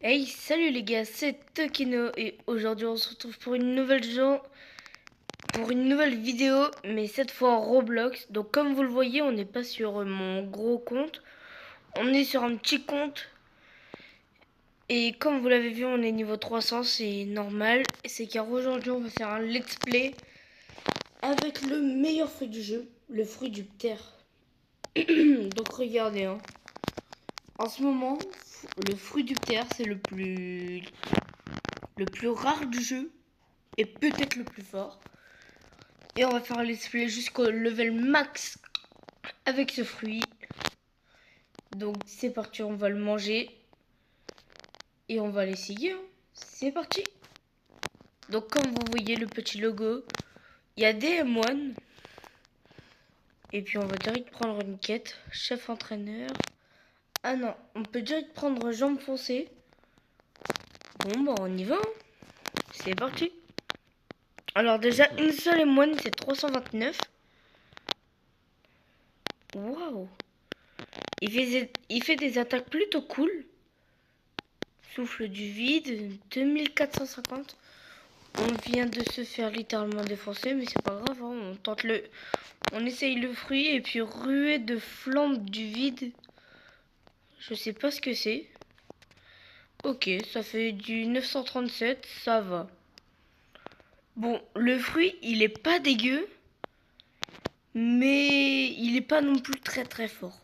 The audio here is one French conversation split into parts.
Hey, salut les gars, c'est Tokino et aujourd'hui on se retrouve pour pour une nouvelle vidéo, mais cette fois en Roblox. Donc comme vous le voyez, on n'est pas sur mon gros compte, on est sur un petit compte. Et comme vous l'avez vu, on est niveau 300, c'est normal. C'est car aujourd'hui on va faire un let's play avec le meilleur fruit du jeu, le fruit du terre. Donc regardez, hein. En ce moment, le fruit du terre c'est le plus rare du jeu et peut-être le plus fort. Et on va faire un let's play jusqu'au level max avec ce fruit. Donc c'est parti, on va le manger. Et on va l'essayer. C'est parti. Donc comme vous voyez le petit logo, il y a des M1. Et puis on va direct prendre une quête. Chef entraîneur. Ah non, on peut direct prendre jambes foncées. Bon bah on y va. C'est parti. Alors déjà une seule M1 c'est 329. Waouh. Il fait des attaques plutôt cool. Souffle du vide, 2450. On vient de se faire littéralement défoncer, mais c'est pas grave, hein, on tente le... On essaye le fruit et puis ruée de flammes du vide. Je sais pas ce que c'est. Ok, ça fait du 937, ça va. Bon, le fruit, il est pas dégueu, mais il est pas non plus très fort.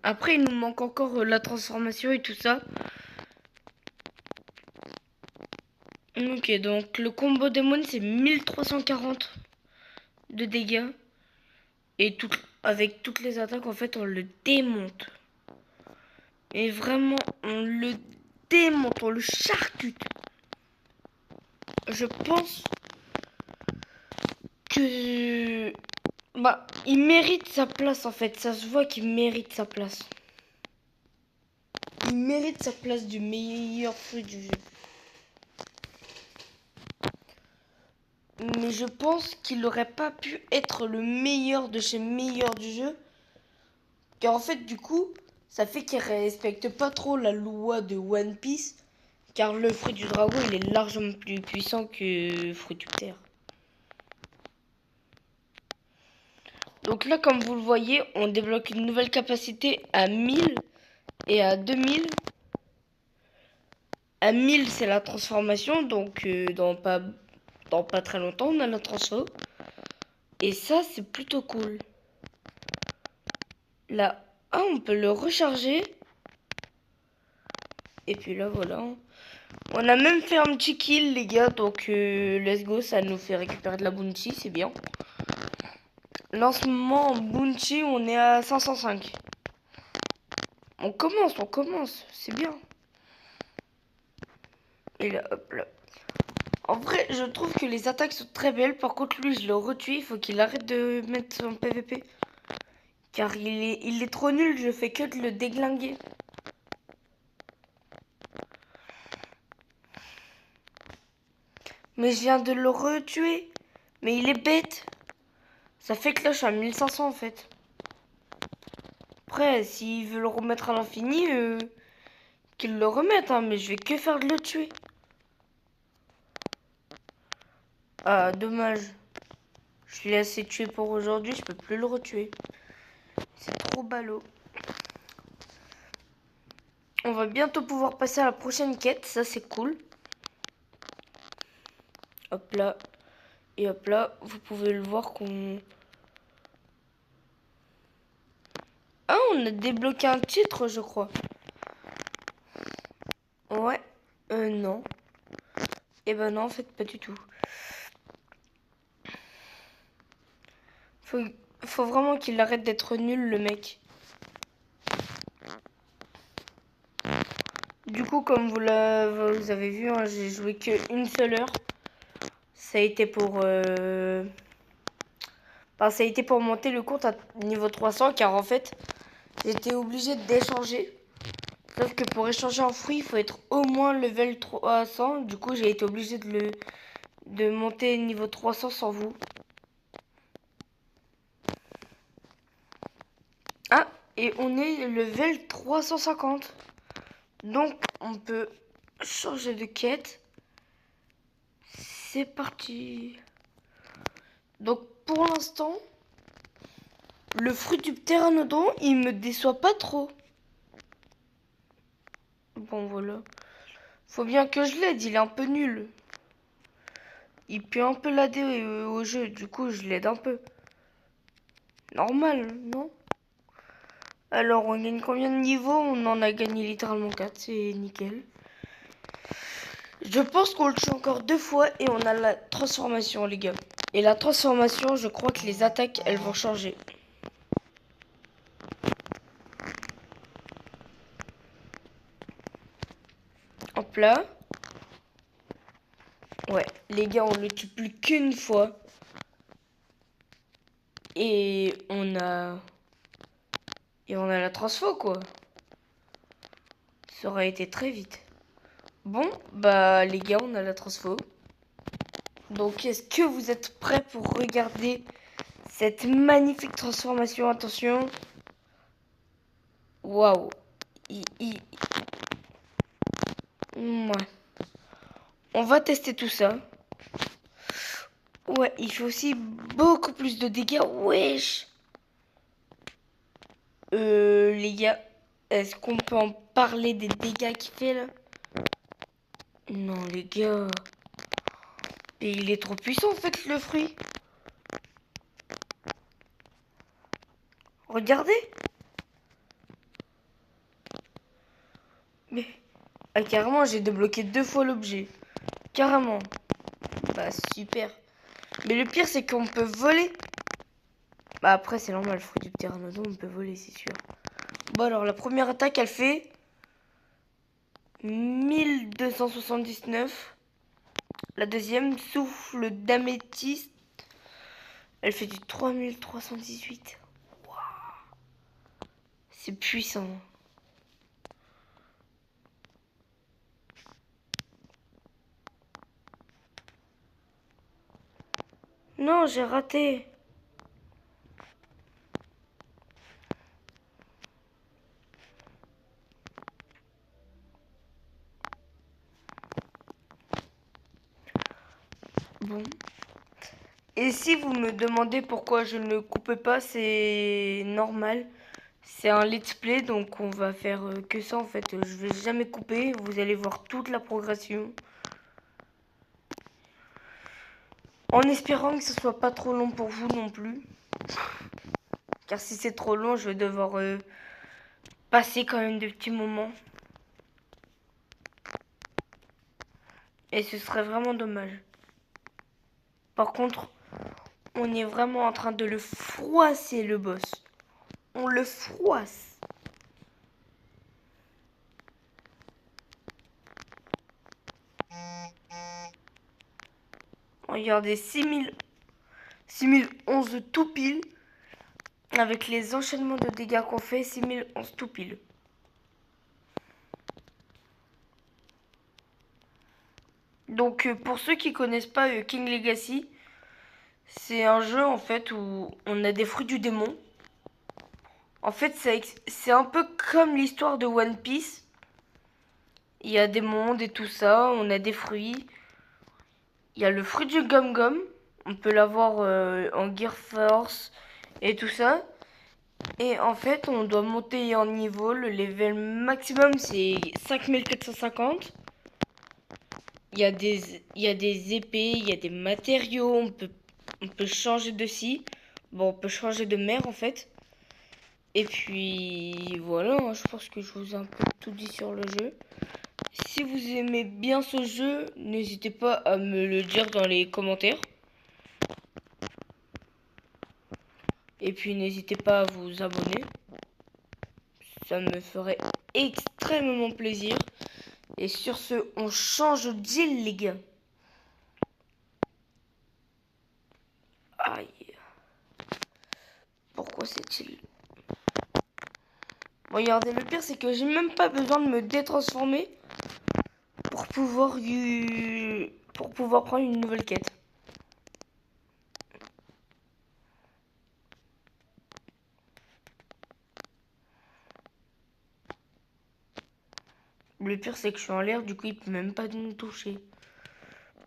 Après, il nous manque encore la transformation et tout ça. Ok, donc le combo démon, c'est 1340 de dégâts. Et avec toutes les attaques, en fait, on le démonte. Et vraiment, on le démonte, on le charcute. Je pense que... Bah, il mérite sa place, en fait. Ça se voit qu'il mérite sa place. Il mérite sa place du meilleur fruit du jeu. Mais je pense qu'il n'aurait pas pu être le meilleur de chez meilleurs du jeu. Car en fait, du coup, ça fait qu'il respecte pas trop la loi de One Piece. Car le fruit du dragon, il est largement plus puissant que fruit du terre. Donc là, comme vous le voyez, on débloque une nouvelle capacité à 1000 et à 2000. À 1000, c'est la transformation. Donc dans pas très longtemps, on a la transfo. Et ça, c'est plutôt cool. Là, ah, on peut le recharger. Et puis là, voilà. On a même fait un petit kill, les gars. Donc, let's go. Ça nous fait récupérer de la bounty. C'est bien. Là, en ce moment, en bounty, on est à 505. On commence. C'est bien. Et là, hop là. En vrai, je trouve que les attaques sont très belles. Par contre, lui, je le retue. Il faut qu'il arrête de mettre son PVP. Car il est trop nul. Je fais que de le déglinguer. Mais je viens de le retuer. Mais il est bête. Ça fait que là, je suis à 1500 en fait. Après, s'il veut le remettre à l'infini, qu'il le remette. Hein, mais je vais que faire de le tuer. Ah, dommage. Je l'ai assez tué pour aujourd'hui. Je peux plus le retuer. C'est trop ballot. On va bientôt pouvoir passer à la prochaine quête. Ça, c'est cool. Hop là. Et hop là, vous pouvez le voir qu'on... Ah, on a débloqué un titre, je crois. Ouais. Non. Eh ben non, en fait, pas du tout. Faut, faut vraiment qu'il arrête d'être nul, le mec. Du coup, comme vous avez vu, hein, j'ai joué qu'une seule heure. Ça a été pour... Enfin, ça a été pour monter le compte à niveau 300, car en fait, j'étais obligée d'échanger. Sauf que pour échanger en fruit, il faut être au moins level 300. Du coup, j'ai été obligée de monter niveau 300 sans vous. Ah, Et on est level 350. Donc on peut changer de quête. C'est parti. Donc pour l'instant, le fruit du pteranodon, il me déçoit pas trop. Bon voilà. Faut bien que je l'aide, il est un peu nul. Il peut un peu l'aider au jeu, du coup je l'aide un peu. Normal, non? Alors on gagne combien de niveaux? On en a gagné littéralement 4, c'est nickel. Je pense qu'on le tue encore 2 fois et on a la transformation les gars. Et la transformation, je crois que les attaques, elles vont changer. Hop là. Ouais, les gars, on le tue plus qu'une fois. Et on a la transfo quoi. Ça aurait été très vite. Bon, bah les gars, on a la transfo. Donc est-ce que vous êtes prêts pour regarder cette magnifique transformation? Attention. Waouh. Ouais. On va tester tout ça. Ouais, il fait aussi beaucoup plus de dégâts. Wesh. Les gars, est-ce qu'on peut en parler des dégâts qu'il fait là? Non, les gars. Et il est trop puissant en fait, le fruit. Regardez. Mais. Ah, carrément, j'ai débloqué 2 fois l'objet. Carrément. Bah, super. Mais le pire, c'est qu'on peut voler. Bah, après, c'est normal, le fruit du pteranodon, on peut voler, c'est sûr. Bon, alors, la première attaque, elle fait 1279. La deuxième, souffle d'améthyste. Elle fait du 3318. Wow. C'est puissant. Non, j'ai raté. Bon. Et si vous me demandez pourquoi je ne coupe pas, c'est normal. C'est un let's play, donc on va faire que ça en fait. Je vais jamais couper, vous allez voir toute la progression. En espérant que ce soit pas trop long pour vous non plus. Car si c'est trop long, je vais devoir passer quand même de petits moments. Et ce serait vraiment dommage. Par contre, on est vraiment en train de le froisser le boss. On le froisse. Regardez, 6011 tout pile. Avec les enchaînements de dégâts qu'on fait, 6011 tout pile. Donc pour ceux qui connaissent pas King Legacy, c'est un jeu en fait où on a des fruits du démon. En fait, c'est un peu comme l'histoire de One Piece. Il y a des mondes et tout ça, on a des fruits. Il y a le fruit du Gum Gum, on peut l'avoir en Gear Force et tout ça. Et en fait, on doit monter en niveau. Le level maximum, c'est 5450. Il y a des épées, il y a des matériaux. On peut changer de scie. Bon, on peut changer de mer, en fait. Et puis, voilà. Hein, je pense que je vous ai un peu tout dit sur le jeu. Si vous aimez bien ce jeu, n'hésitez pas à me le dire dans les commentaires. Et puis, n'hésitez pas à vous abonner. Ça me ferait extrêmement plaisir. Et sur ce, on change d'île, les gars. Aïe. Pourquoi cette île? Regardez, le pire, c'est que j'ai même pas besoin de me détransformer pour pouvoir prendre une nouvelle quête. Le pire, c'est que je suis en l'air, du coup, il peut même pas nous toucher.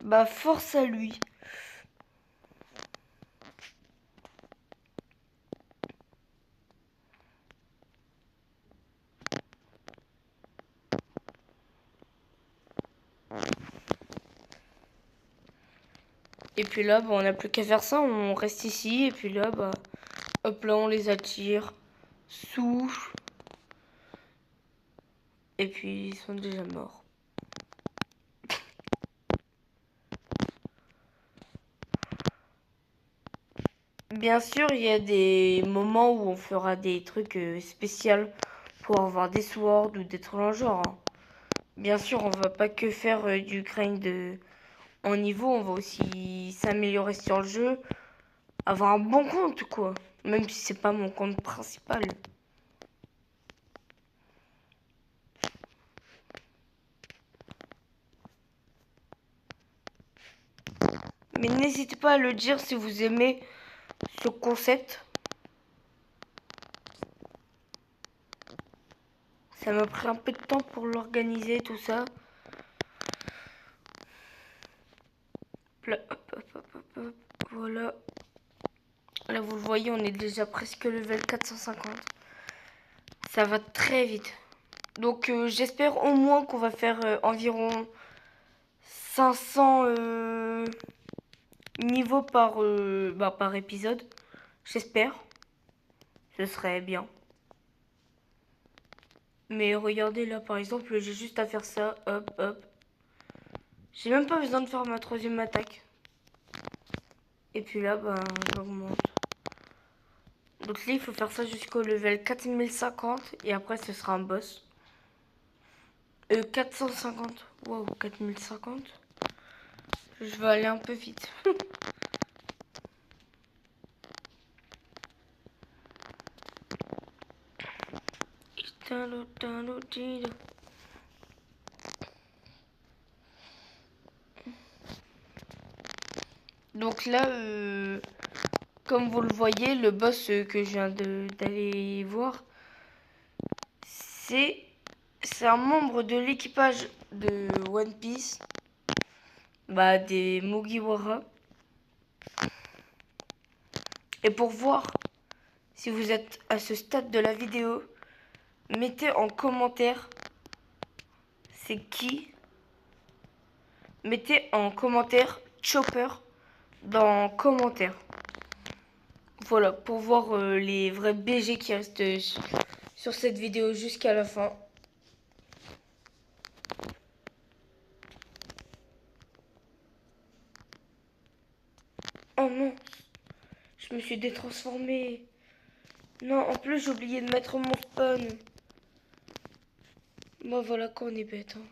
Bah, force à lui. Et puis là, bah, on n'a plus qu'à faire ça, on reste ici, et puis là, bah, hop là, on les attire. Souffle. Et puis, ils sont déjà morts. Bien sûr, il y a des moments où on fera des trucs spéciaux pour avoir des swords ou des trucs en genre. Hein. Bien sûr, on va pas que faire du grind en niveau, on va aussi s'améliorer sur le jeu, avoir un bon compte quoi, même si c'est pas mon compte principal. Mais n'hésitez pas à le dire si vous aimez ce concept. Ça m'a pris un peu de temps pour l'organiser tout ça. Hop, hop, hop, hop, hop. Voilà. Là vous le voyez, on est déjà presque level 450. Ça va très vite. Donc j'espère au moins qu'on va faire environ 500 niveaux par épisode. J'espère. Ce serait bien. Mais regardez là par exemple, j'ai juste à faire ça. Hop, hop. J'ai même pas besoin de faire ma troisième attaque. Et puis là, ben, j'augmente. Donc là, il faut faire ça jusqu'au level 4050. Et après, ce sera un boss. 450. Wow, 4050. Je vais aller un peu vite. Donc là, comme vous le voyez, le boss que je viens d'aller voir, c'est un membre de l'équipage de One Piece, bah, des Mugiwara. Et pour voir si vous êtes à ce stade de la vidéo, mettez en commentaire c'est qui. Mettez en commentaire Chopper dans commentaire. Voilà, pour voir les vrais BG qui restent sur cette vidéo jusqu'à la fin. Oh non, je me suis détransformé. Non, en plus j'ai oublié de mettre mon spawn. Bon voilà qu'on est bête. Hein.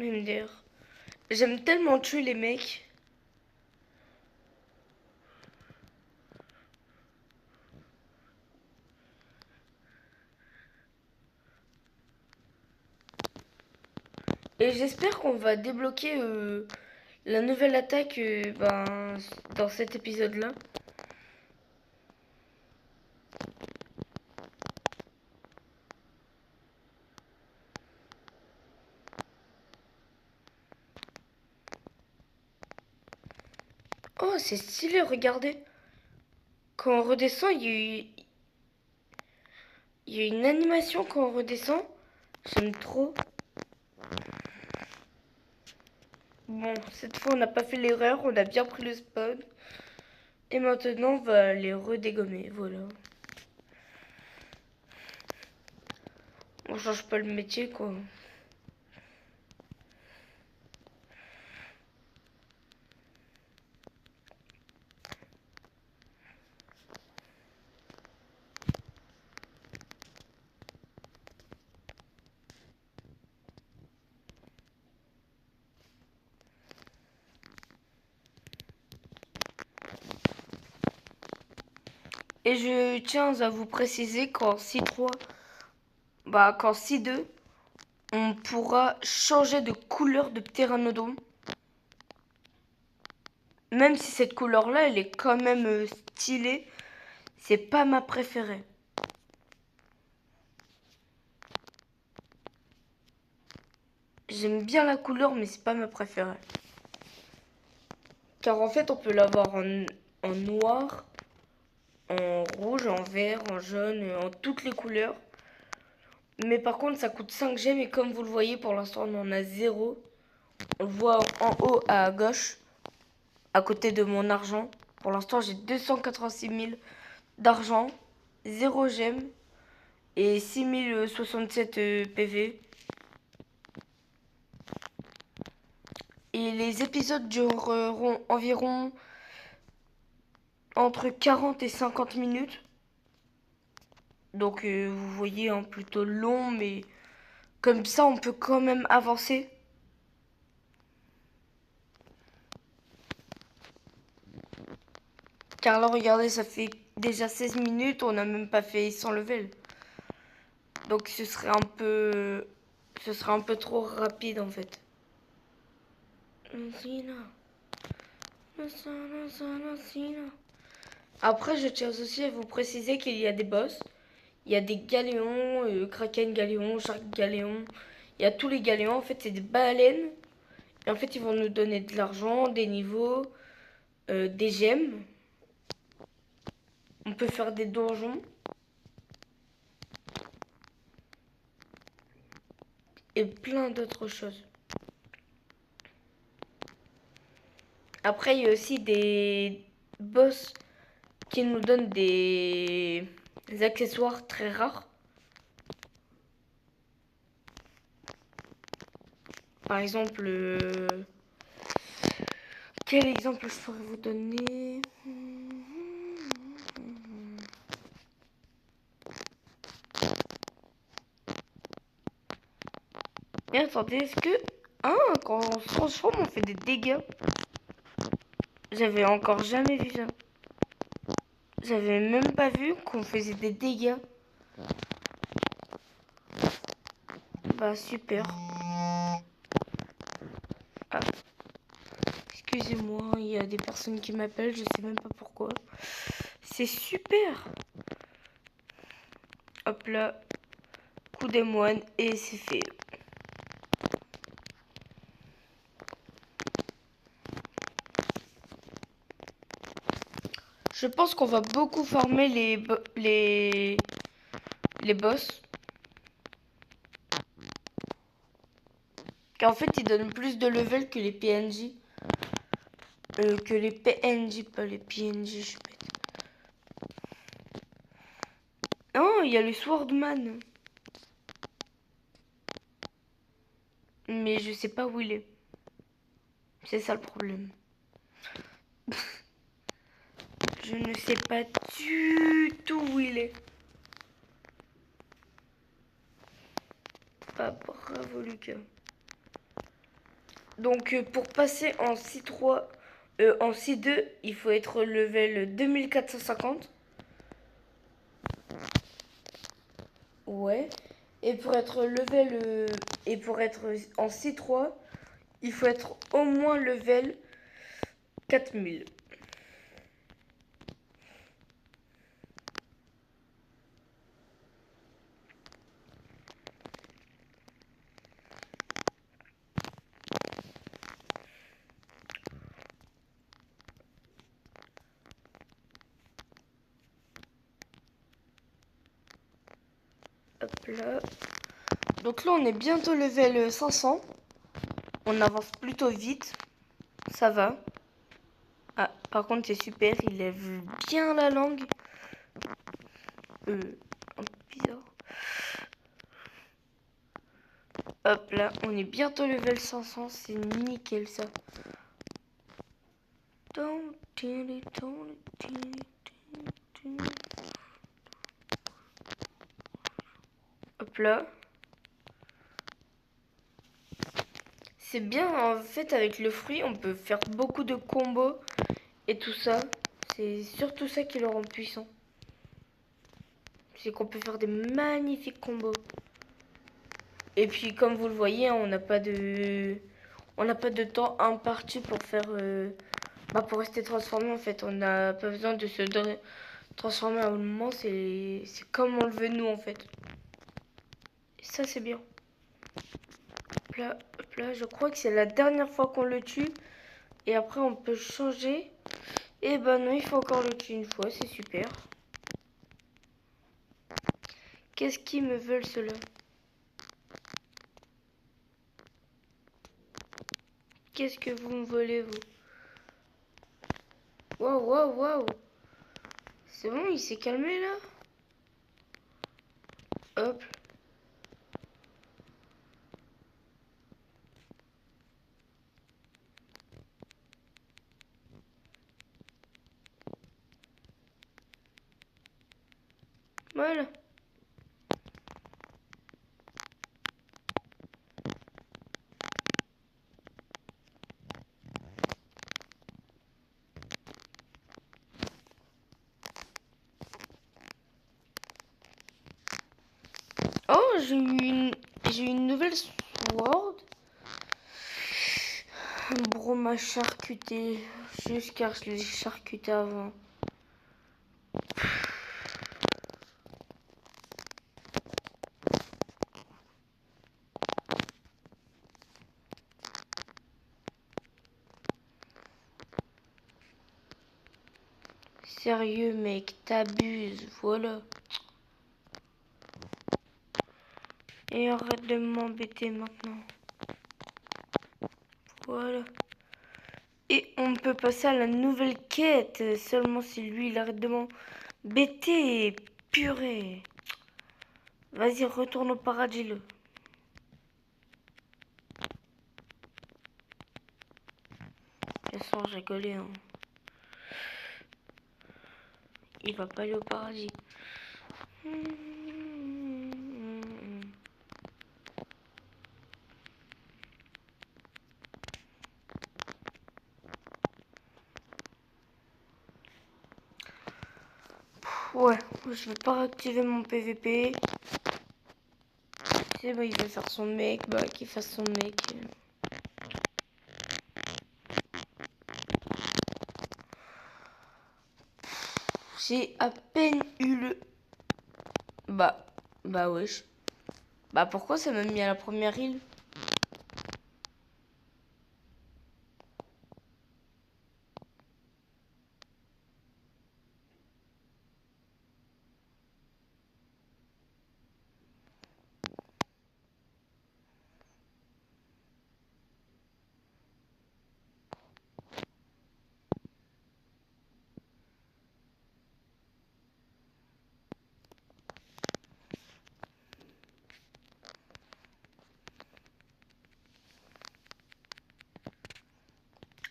MDR. J'aime tellement tuer les mecs. Et j'espère qu'on va débloquer la nouvelle attaque dans cet épisode-là. Oh, c'est stylé, regardez. Quand on redescend, il y a une animation quand on redescend. J'aime trop. Bon, cette fois, on n'a pas fait l'erreur. On a bien pris le spawn. Et maintenant, on va les redégommer. Voilà. On change pas le métier, quoi. Et je tiens à vous préciser qu'en 6.3, qu'en 6.2, on pourra changer de couleur de pteranodon. Même si cette couleur-là, elle est quand même stylée, c'est pas ma préférée. J'aime bien la couleur, mais c'est pas ma préférée. Car en fait, on peut l'avoir en noir, en rouge, en vert, en jaune, en toutes les couleurs. Mais par contre, ça coûte 5 gemmes et comme vous le voyez, pour l'instant, on en a 0. On le voit en haut à gauche, à côté de mon argent. Pour l'instant, j'ai 286 000 d'argent, 0 gemmes et 6067 PV. Et les épisodes dureront environ entre 40 et 50 minutes. Donc vous voyez, hein, plutôt long, mais comme ça, on peut quand même avancer. Car là, regardez, ça fait déjà 16 minutes, on n'a même pas fait 100 level. Donc ce serait un peu trop rapide en fait. Après, je tiens aussi à vous préciser qu'il y a des boss. Il y a des galéons, kraken galéon, shark galéon. Il y a tous les galéons. En fait, c'est des baleines. Et en fait, ils vont nous donner de l'argent, des niveaux, des gemmes. On peut faire des donjons. Et plein d'autres choses. Après, il y a aussi des boss qui nous donnent des accessoires très rares. Par exemple, quel exemple je pourrais vous donner? Et attendez, est-ce que... Ah, quand on se transforme, on fait des dégâts. J'avais encore jamais vu ça. J'avais même pas vu qu'on faisait des dégâts. Bah super. Ah. Excusez-moi, il y a des personnes qui m'appellent, je sais même pas pourquoi. C'est super. Hop là. Coup des moines et c'est fait. Je pense qu'on va beaucoup farmer les boss. Car en fait, ils donnent plus de level que les PNJ. Que les PNJ, pas les PNJ, je suis bête. Non, il y a le Swordman. Mais je sais pas où il est. C'est ça le problème. Je ne sais pas du tout où il est. Ah, bravo Lucas. Donc pour passer en C3, en C2, il faut être level 2450. Ouais. Et pour être level et pour être en C3, il faut être au moins level 4000. Hop là. Donc là, on est bientôt level 500. On avance plutôt vite. Ça va. Ah, par contre, c'est super. Il lève bien la langue. Un peu bizarre. Hop là, on est bientôt level 500. C'est nickel ça. Hop là. C'est bien en fait avec le fruit, on peut faire beaucoup de combos et tout ça. C'est surtout ça qui le rend puissant. C'est qu'on peut faire des magnifiques combos. Et puis comme vous le voyez, hein, on n'a pas de temps imparti pour faire Bah pour rester transformé en fait, on n'a pas besoin de se transformer à un moment, c'est comme on le veut nous en fait. Et ça c'est bien. Hop là, je crois que c'est la dernière fois qu'on le tue. Et après on peut changer. Et bah non, il faut encore le tuer une fois, c'est super. Qu'est-ce qu'ils me veulent ceux-là? Qu'est-ce que vous me volez vous? Waouh, waouh, waouh. C'est bon, il s'est calmé là? Hop. Voilà. Oh, j'ai eu une nouvelle sword. Bro m'a charcuté. Juste car je l'ai charcuté avant. Sérieux mec, t'abuses, voilà. Et arrête de m'embêter maintenant. Voilà. Et on peut passer à la nouvelle quête. Seulement si lui il arrête de m'embêter. Purée. Vas-y, retourne au paradis là. De toute façon, j'ai rigolé. Hein. Il va pas aller au paradis. Ouais, je vais pas réactiver mon PVP. C'est bon, il va faire son mec, bah qu'il fasse son mec. J'ai à peine eu le... Bah wesh. Bah pourquoi ça m'a mis à la première île?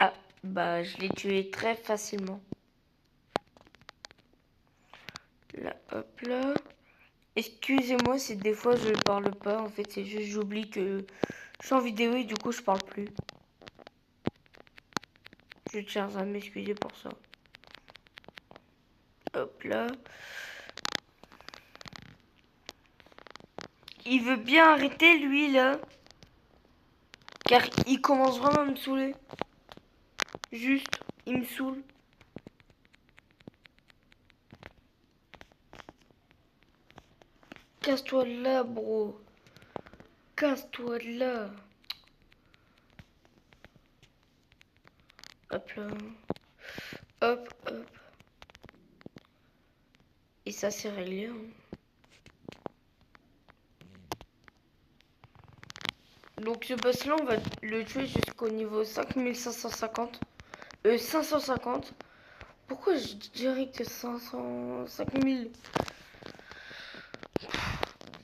Ah, bah je l'ai tué très facilement. Là, hop là. Excusez-moi si des fois je parle pas, en fait c'est juste j'oublie que je suis en vidéo et du coup je parle plus. Je tiens à m'excuser pour ça. Hop là. Il veut bien arrêter lui là. Car il commence vraiment à me saouler. Juste, il me saoule. Casse-toi de là, bro. Casse-toi de là. Hop là. Hop, hop. Et ça, c'est réglé. Hein. Donc ce boss-là, on va le tuer jusqu'au niveau 5550. 550. Pourquoi je dirais que 500... 5000?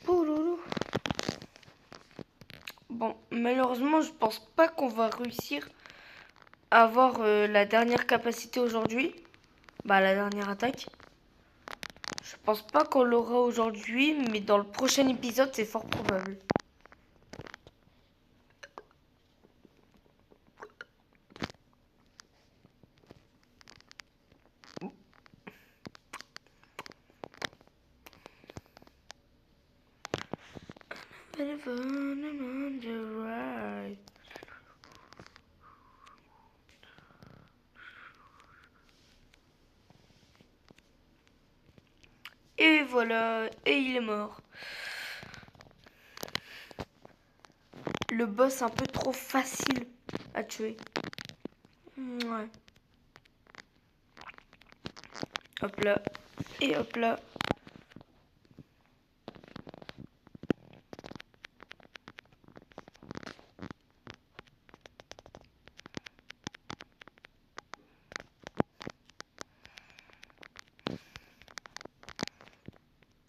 Pouloulou. Bon, malheureusement, je pense pas qu'on va réussir à avoir la dernière capacité aujourd'hui. Bah, la dernière attaque. Je pense pas qu'on l'aura aujourd'hui, mais dans le prochain épisode, c'est fort probable. voilà, et il est mort. Le boss un peu trop facile à tuer. Ouais. Hop là. Et hop là.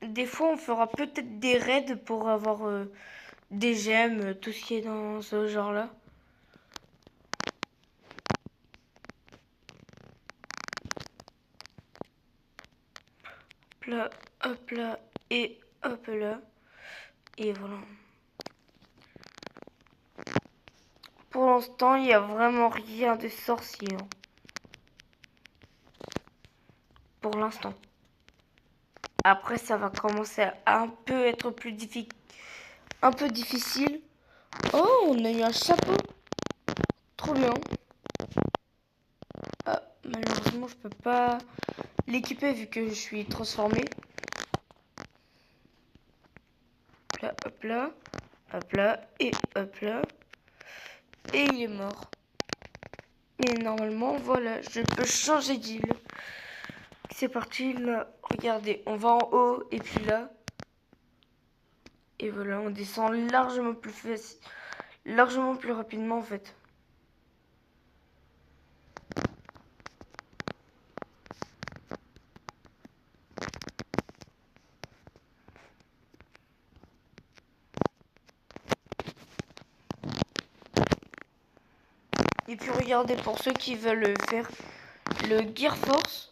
Des fois, on fera peut-être des raids pour avoir des gemmes, tout ce qui est dans ce genre-là. Hop là, et hop là. Et voilà. Pour l'instant, il n'y a vraiment rien de sorcier. Hein. Pour l'instant. Après, ça va commencer à un peu être plus difficile. Un peu difficile. Oh, on a eu un chapeau. Trop bien. Ah, malheureusement, je peux pas l'équiper vu que je suis transformé. Hop là, hop là, et hop là. Et il est mort. Et normalement, voilà, je peux changer d'île. C'est parti, là. Regardez, on va en haut, et puis là. Et voilà, on descend largement plus facile. Largement plus rapidement, en fait. Et puis regardez, pour ceux qui veulent faire le Gear Force,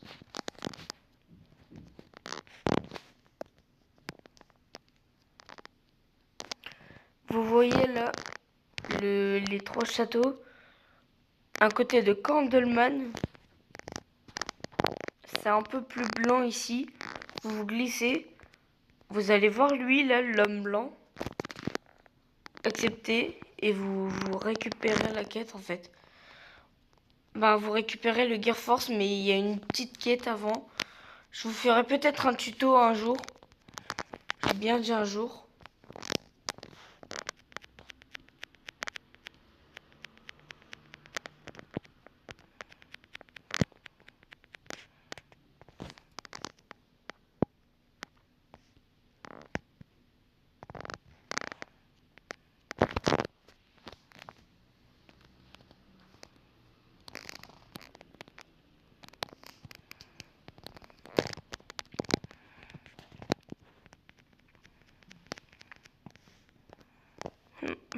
vous voyez là les trois châteaux. Un côté de Candleman, c'est un peu plus blanc ici. Vous glissez, vous allez voir lui là, l'homme blanc. Acceptez et vous récupérez la quête en fait. Ben, vous récupérez le Gear Force, mais il y a une petite quête avant. Je vous ferai peut-être un tuto un jour. J'ai bien dit un jour.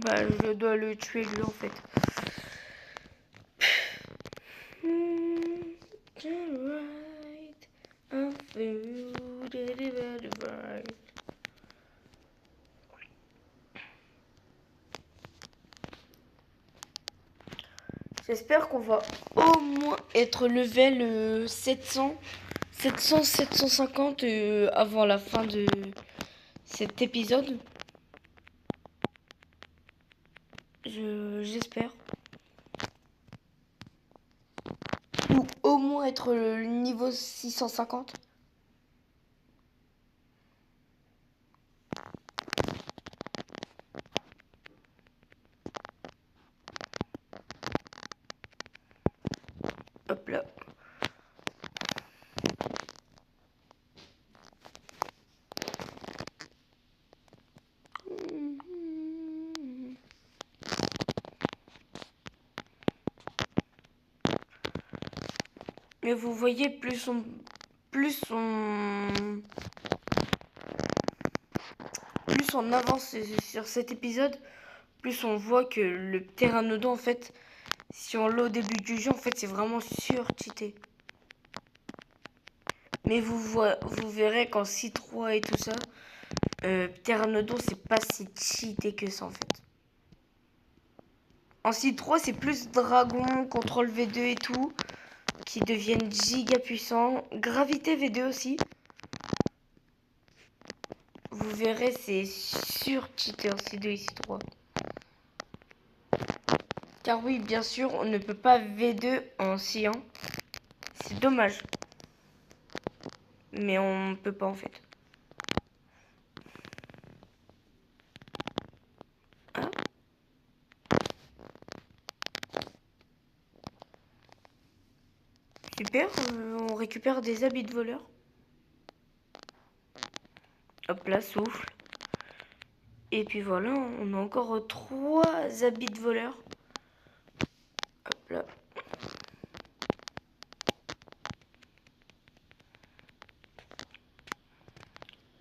Bah, je dois le tuer lui en fait. J'espère qu'on va au moins être level 700, 750 avant la fin de cet épisode. J'espère. Ou au moins être le niveau 650. Hop là. Mais vous voyez, plus on avance sur cet épisode, plus on voit que le pteranodon en fait, si on l'a au début du jeu, en fait c'est vraiment sur-cheaté. Mais vous verrez qu'en C3 et tout ça, pteranodon c'est pas si cheaté que ça en fait. En C3 c'est plus dragon, contrôle V2 et tout, qui deviennent giga puissants. Gravité V2 aussi. Vous verrez, c'est sur-cheaté en C2 et C3. Car oui, bien sûr, on ne peut pas V2 en C1. C'est dommage. Mais on ne peut pas en fait. Super, on récupère des habits de voleur. Hop là, souffle. Et puis voilà, on a encore 3 habits de voleur. Hop là.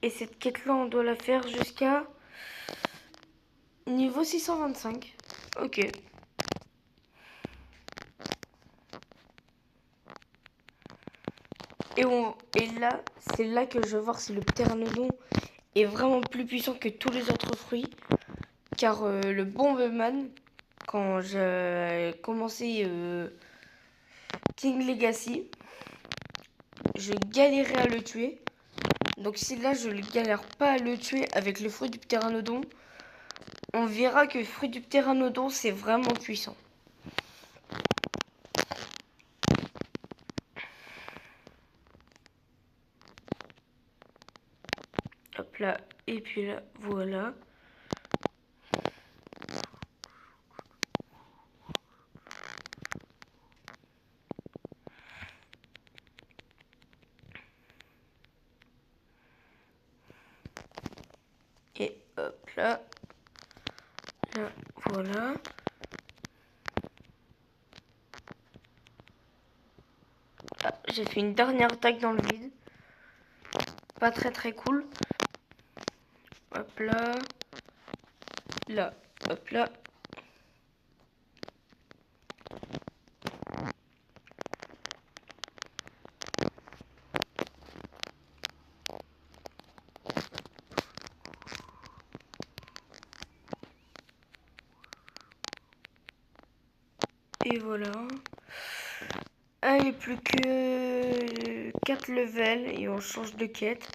Et cette quête-là, on doit la faire jusqu'à niveau 625. Ok. Et là, c'est là que je vais voir si le pteranodon est vraiment plus puissant que tous les autres fruits. Car le Bomberman, quand j'ai commencé King Legacy, je galérais à le tuer. Donc si là je ne galère pas à le tuer avec le fruit du pteranodon, on verra que le fruit du pteranodon c'est vraiment puissant. Hop là, et puis là, voilà. Et hop là. Là, voilà. Ah, j'ai fait une dernière attaque dans le vide. Pas très cool. Hop là. Là, hop là. Et voilà. Allez, plus que 4 levels et on change de quête.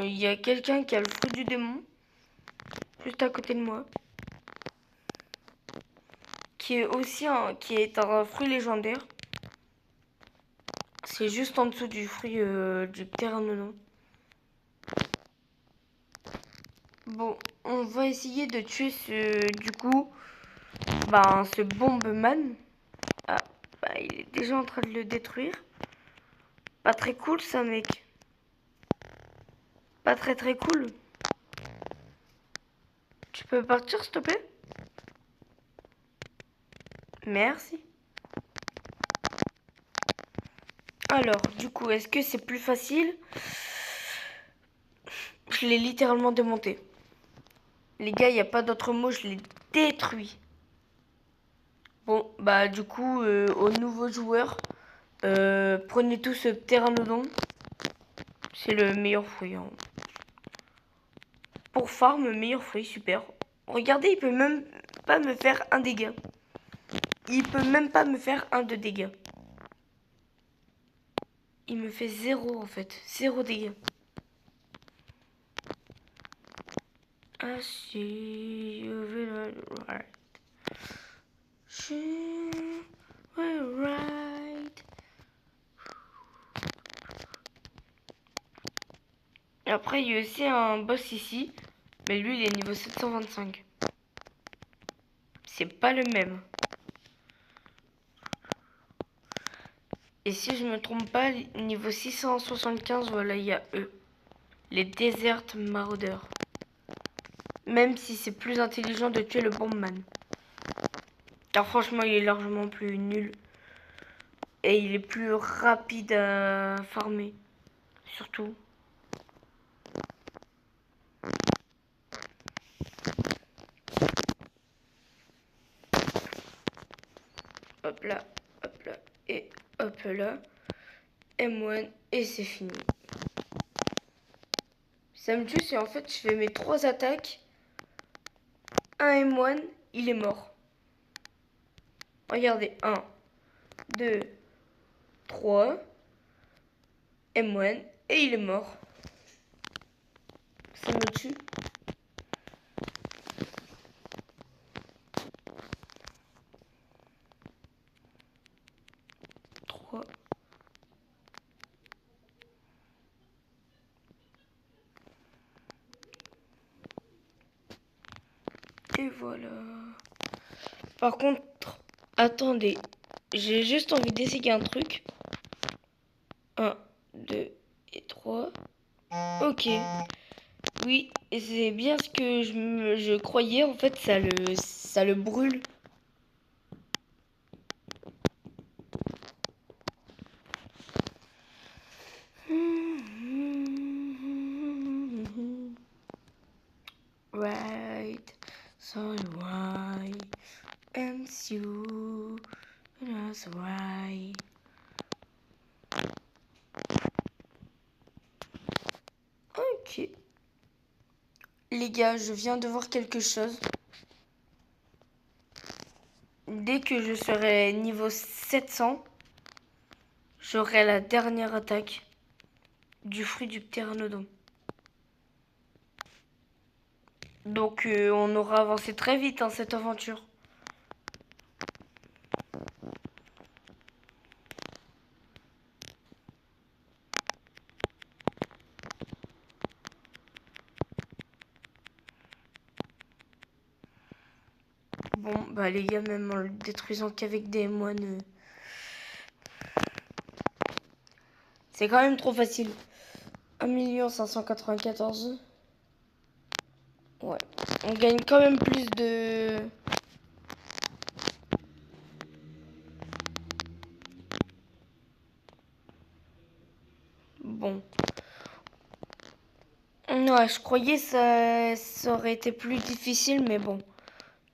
Il y a quelqu'un qui a le fruit du démon, juste à côté de moi. Qui est aussi un fruit légendaire. C'est juste en dessous du fruit du pteranodon. Bon, on va essayer de tuer ce Bomberman. Ah, bah il est déjà en train de le détruire. Pas très cool ça, mec. Pas très cool. Tu peux partir, s'il te plaît? Merci. Alors, du coup, est-ce que c'est plus facile? Je l'ai littéralement démonté. Les gars, il n'y a pas d'autre mot, je l'ai détruit. Bon, bah du coup, aux nouveaux joueurs, prenez tous ce pteranodon. C'est le meilleur fruit. Hein. Pour farm, meilleur fruit, super. Regardez, il peut même pas me faire un dégât. Il peut même pas me faire un de dégâts. Il me fait 0 en fait. 0 dégâts. I see you will right. She will right. Et après, il y a aussi un boss ici. Mais lui, il est niveau 725. C'est pas le même. Et si je me trompe pas, niveau 675, voilà, il y a eux. Les Desert Marauders. Même si c'est plus intelligent de tuer le Bombman. Car franchement, il est largement plus nul. Et il est plus rapide à farmer. Surtout. Hop là, et hop là. M1 et c'est fini. Ça me tue, c'est en fait, je fais mes 3 attaques. Un M1, il est mort. Regardez, 1, 2, 3. M1 et il est mort. Ça me tue. 3. Et voilà. Par contre, attendez. J'ai juste envie d'essayer un truc. 1, 2 et 3. Ok. Oui, c'est bien ce que je croyais. En fait, ça le brûle. Right, so why am you that's right. Ok. Les gars, je viens de voir quelque chose. Dès que je serai niveau 700, j'aurai la dernière attaque du fruit du ptéranodon. Donc on aura avancé très vite dans cette aventure. Bon, bah les gars, même en le détruisant qu'avec des moines, c'est quand même trop facile. 1 594. Ouais. On gagne quand même plus de... Bon. Ouais, je croyais ça aurait été plus difficile, mais bon.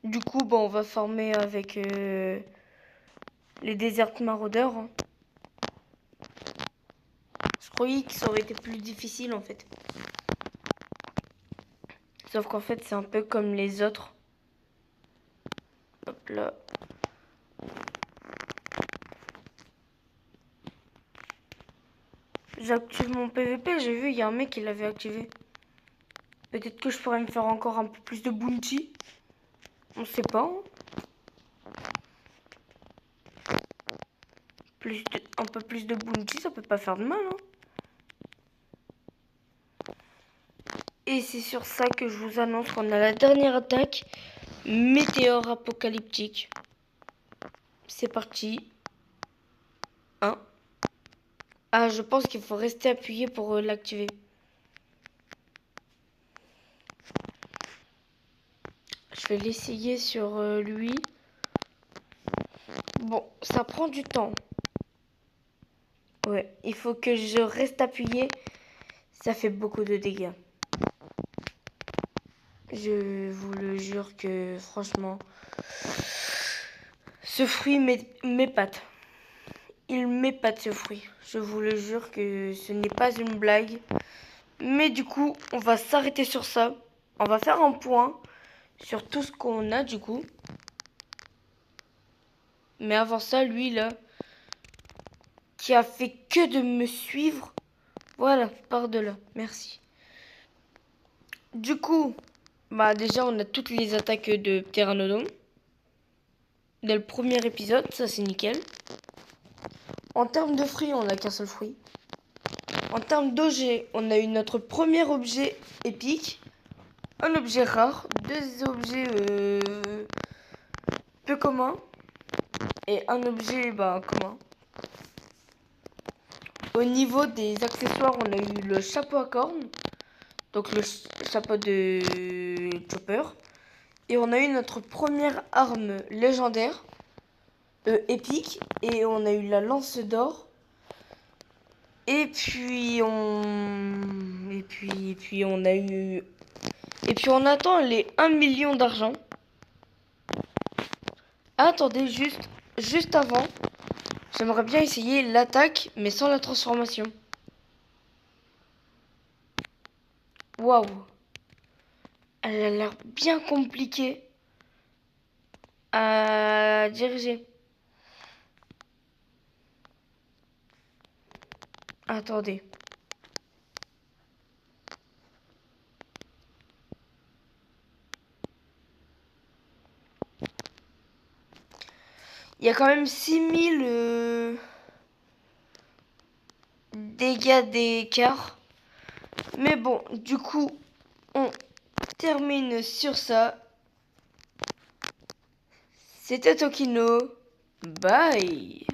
Du coup, bon, on va former avec les déserts maraudeurs. Hein. Je croyais que ça aurait été plus difficile, en fait. Sauf qu'en fait, c'est un peu comme les autres. Hop là. J'active mon PVP, j'ai vu, il y a un mec qui l'avait activé. Peut-être que je pourrais me faire encore un peu plus de bounty. On sait pas. Hein. Un peu plus de bounty, ça peut pas faire de mal. Hein. Et c'est sur ça que je vous annonce qu'on a la dernière attaque. Météore apocalyptique. C'est parti. 1. Ah, je pense qu'il faut rester appuyé pour l'activer. Je vais l'essayer sur lui. Bon, ça prend du temps. Ouais, il faut que je reste appuyé. Ça fait beaucoup de dégâts. Je vous le jure que franchement, ce fruit m'épate. Il m'épate ce fruit. Je vous le jure que ce n'est pas une blague. Mais du coup, on va s'arrêter sur ça. On va faire un point sur tout ce qu'on a du coup. Mais avant ça, lui là, qui a fait que de me suivre. Voilà, par-delà. Merci. Du coup, bah déjà on a toutes les attaques de Pteranodon. Dès le premier épisode, ça c'est nickel. En termes de fruits, on n'a qu'un seul fruit. En termes d'objets, on a eu notre premier objet épique. Un objet rare, deux objets peu communs. Et un objet commun. Au niveau des accessoires, on a eu le chapeau à cornes. Donc le chapeau de Chopper. Et on a eu notre première arme légendaire. Épique. Et on a eu la lance d'or. Et puis on... Et puis on a eu... Et puis on attend les 1 million d'argent. Attendez, juste avant, j'aimerais bien essayer l'attaque, mais sans la transformation. Waouh. Elle a l'air bien compliquée à diriger. Attendez. Il y a quand même 6000... dégâts des cars. Mais bon, du coup, on termine sur ça. C'était Tokino. Bye.